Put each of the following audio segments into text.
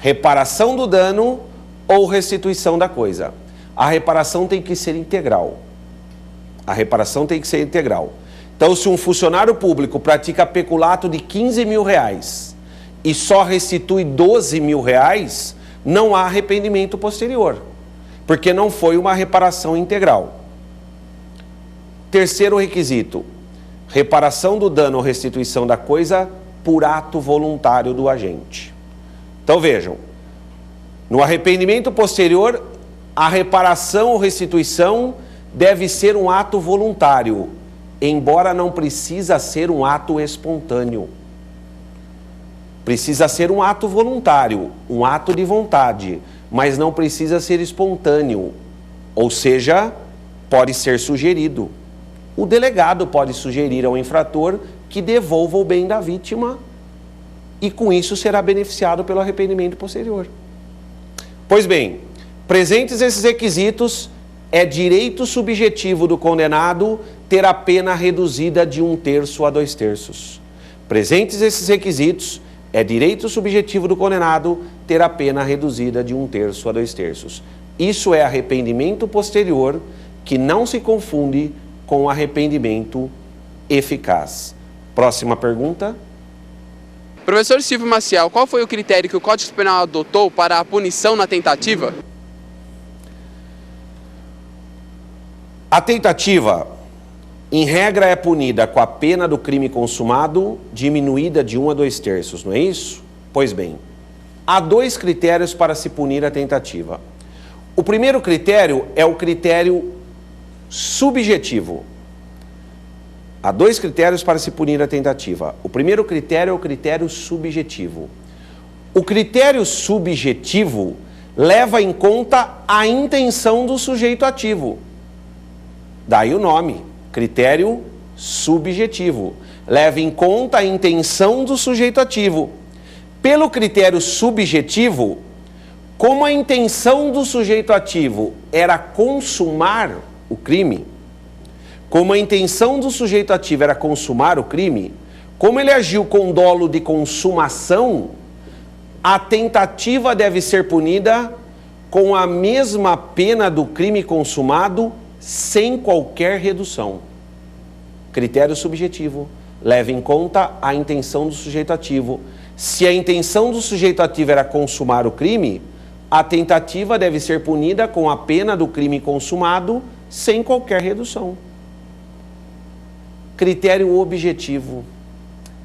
reparação do dano ou restituição da coisa. A reparação tem que ser integral. A reparação tem que ser integral. Então, se um funcionário público pratica peculato de 15 mil reais e só restitui 12 mil reais, não há arrependimento posterior, porque não foi uma reparação integral. Terceiro requisito, reparação do dano ou restituição da coisa por ato voluntário do agente. Então vejam, no arrependimento posterior, a reparação ou restituição deve ser um ato voluntário, embora não precisa ser um ato espontâneo. Precisa ser um ato voluntário, um ato de vontade, mas não precisa ser espontâneo, ou seja, pode ser sugerido. O delegado pode sugerir ao infrator que devolva o bem da vítima e com isso será beneficiado pelo arrependimento posterior. Pois bem, presentes esses requisitos, é direito subjetivo do condenado ter a pena reduzida de 1/3 a 2/3. Presentes esses requisitos, é direito subjetivo do condenado ter a pena reduzida de 1/3 a 2/3. Isso é arrependimento posterior, que não se confunde com arrependimento eficaz. Próxima pergunta. Professor Silvio Maciel, qual foi o critério que o Código Penal adotou para a punição na tentativa? A tentativa, em regra, é punida com a pena do crime consumado diminuída de 1 a 2/3, não é isso? Pois bem, há 2 critérios para se punir a tentativa. O primeiro critério é o critério subjetivo. Há 2 critérios para se punir a tentativa. O primeiro critério é o critério subjetivo. O critério subjetivo leva em conta a intenção do sujeito ativo. Daí o nome, critério subjetivo. Leva em conta a intenção do sujeito ativo. Pelo critério subjetivo, como a intenção do sujeito ativo era consumar o crime, como a intenção do sujeito ativo era consumar o crime, como ele agiu com dolo de consumação, a tentativa deve ser punida com a mesma pena do crime consumado, sem qualquer redução. Critério subjetivo, leva em conta a intenção do sujeito ativo. Se a intenção do sujeito ativo era consumar o crime, a tentativa deve ser punida com a pena do crime consumado, sem qualquer redução. Critério objetivo.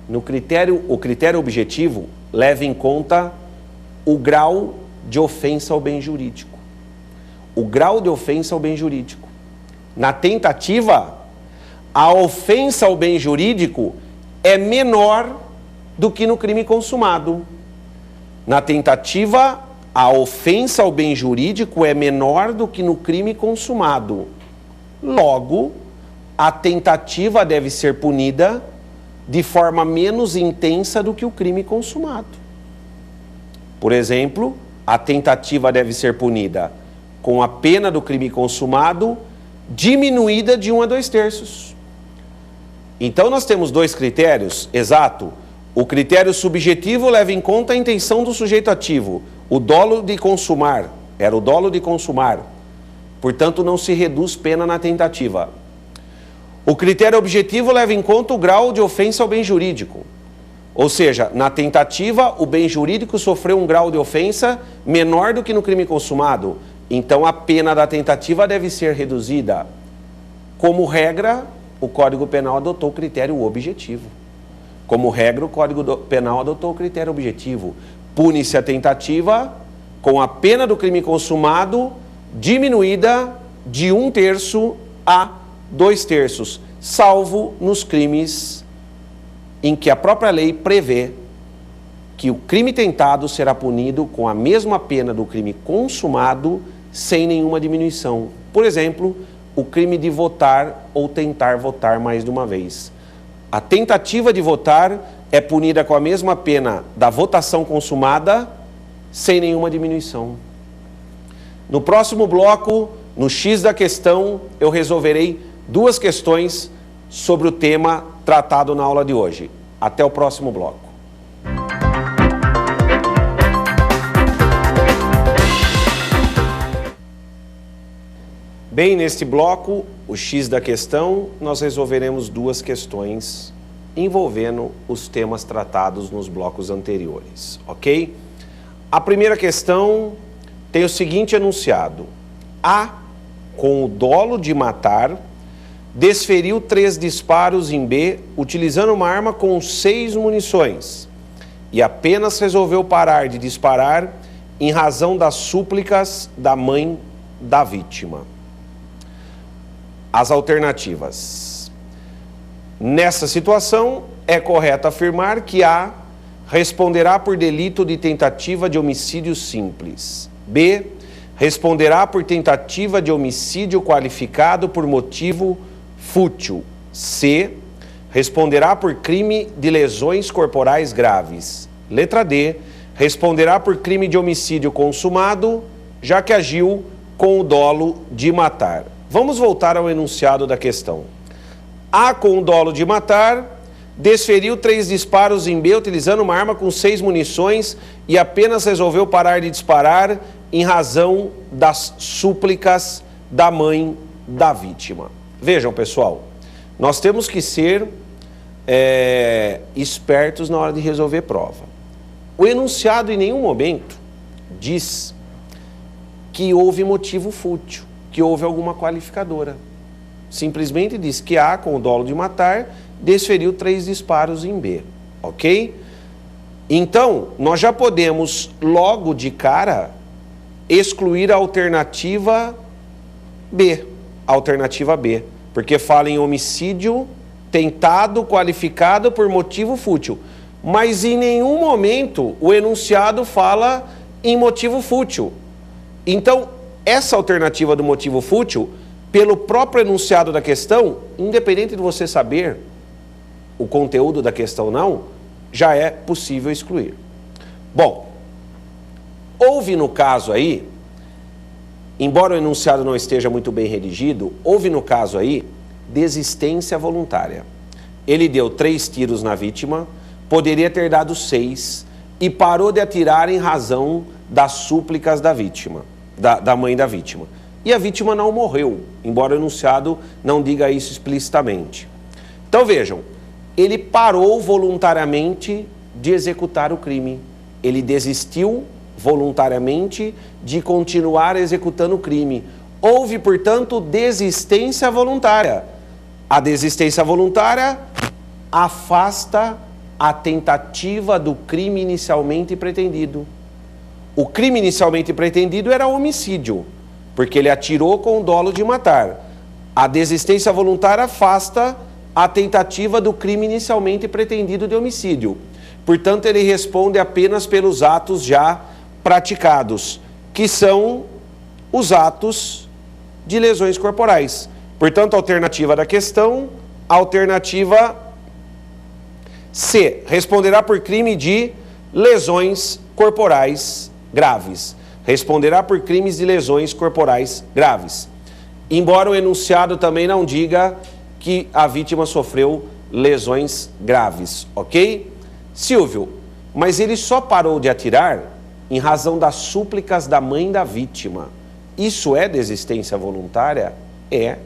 O critério objetivo leva em conta o grau de ofensa ao bem jurídico. O grau de ofensa ao bem jurídico. Na tentativa, a ofensa ao bem jurídico é menor do que no crime consumado. Na tentativa, a ofensa ao bem jurídico é menor do que no crime consumado. Logo, a tentativa deve ser punida de forma menos intensa do que o crime consumado. Por exemplo, a tentativa deve ser punida com a pena do crime consumado diminuída de 1 a 2/3. Então nós temos 2 critérios, exato. O critério subjetivo leva em conta a intenção do sujeito ativo. O dolo de consumar, era o dolo de consumar. Portanto, não se reduz pena na tentativa. O critério objetivo leva em conta o grau de ofensa ao bem jurídico. Ou seja, na tentativa, o bem jurídico sofreu um grau de ofensa menor do que no crime consumado. Então, a pena da tentativa deve ser reduzida. Como regra, o Código Penal adotou o critério objetivo. Como regra, o Código Penal adotou o critério objetivo. Pune-se a tentativa com a pena do crime consumado diminuída de 1/3 a 2/3, salvo nos crimes em que a própria lei prevê que o crime tentado será punido com a mesma pena do crime consumado, sem nenhuma diminuição. Por exemplo, o crime de votar ou tentar votar mais de uma vez. A tentativa de votar é punida com a mesma pena da votação consumada, sem nenhuma diminuição. No próximo bloco, no X da questão, eu resolverei 2 questões sobre o tema tratado na aula de hoje. Até o próximo bloco. Bem, neste bloco, o X da questão, nós resolveremos duas questões envolvendo os temas tratados nos blocos anteriores, ok? A primeira questão tem o seguinte enunciado: A, com o dolo de matar, desferiu 3 disparos em B, utilizando uma arma com 6 munições, e apenas resolveu parar de disparar em razão das súplicas da mãe da vítima. As alternativas. Nessa situação, é correto afirmar que A responderá por delito de tentativa de homicídio simples. B responderá por tentativa de homicídio qualificado por motivo fútil. C responderá por crime de lesões corporais graves. Letra D responderá por crime de homicídio consumado, já que agiu com o dolo de matar. Vamos voltar ao enunciado da questão. A, com o dolo de matar, desferiu 3 disparos em B, utilizando uma arma com 6 munições, e apenas resolveu parar de disparar em razão das súplicas da mãe da vítima. Vejam, pessoal, nós temos que ser espertos na hora de resolver prova. O enunciado em nenhum momento diz que houve motivo fútil, que houve alguma qualificadora. Simplesmente diz que A, com o dolo de matar, desferiu 3 disparos em B, ok? Então, nós já podemos, logo de cara, excluir a alternativa B, porque fala em homicídio tentado, qualificado por motivo fútil. Mas em nenhum momento o enunciado fala em motivo fútil. Então, essa alternativa do motivo fútil, pelo próprio enunciado da questão, independente de você saber o conteúdo da questão ou não, já é possível excluir. Bom, houve no caso aí, embora o enunciado não esteja muito bem redigido, houve no caso aí desistência voluntária. Ele deu 3 tiros na vítima, poderia ter dado 6 e parou de atirar em razão das súplicas da vítima, da mãe da vítima. E a vítima não morreu, embora o enunciado não diga isso explicitamente. Então vejam, ele parou voluntariamente de executar o crime. Ele desistiu voluntariamente de continuar executando o crime. Houve, portanto, desistência voluntária. A desistência voluntária afasta a tentativa do crime inicialmente pretendido. O crime inicialmente pretendido era homicídio, porque ele atirou com o dolo de matar. A desistência voluntária afasta a tentativa do crime inicialmente pretendido de homicídio. Portanto, ele responde apenas pelos atos já praticados, que são os atos de lesões corporais. Portanto, a alternativa da questão, a alternativa C, responderá por crime de lesões corporais graves. Responderá por crimes de lesões corporais graves. Embora o enunciado também não diga que a vítima sofreu lesões graves, ok? Silvio, mas ele só parou de atirar em razão das súplicas da mãe da vítima. Isso é desistência voluntária? É,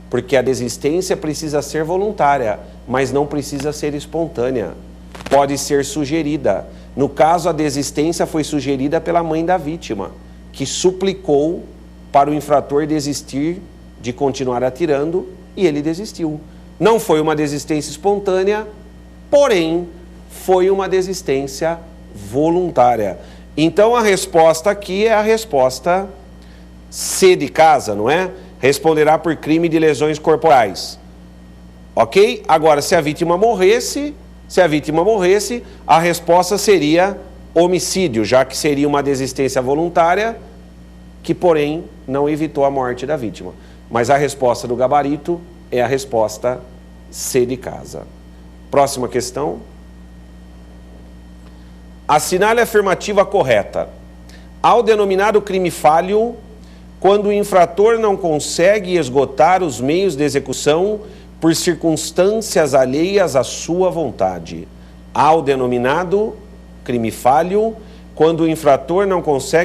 porque a desistência precisa ser voluntária, mas não precisa ser espontânea. Pode ser sugerida. No caso, a desistência foi sugerida pela mãe da vítima, que suplicou para o infrator desistir de continuar atirando, e ele desistiu. Não foi uma desistência espontânea, porém, foi uma desistência voluntária. Então, a resposta aqui é a resposta C de casa, não é? Responderá por crime de lesões corporais. Ok? Agora, se a vítima morresse, a resposta seria homicídio, já que seria uma desistência voluntária, que, porém, não evitou a morte da vítima. Mas a resposta do gabarito é a resposta C de casa. Próxima questão. Assinale a afirmativa correta. Ao denominado crime falho, quando o infrator não consegue esgotar os meios de execução por circunstâncias alheias à sua vontade. Ao denominado crime falho, quando o infrator não consegue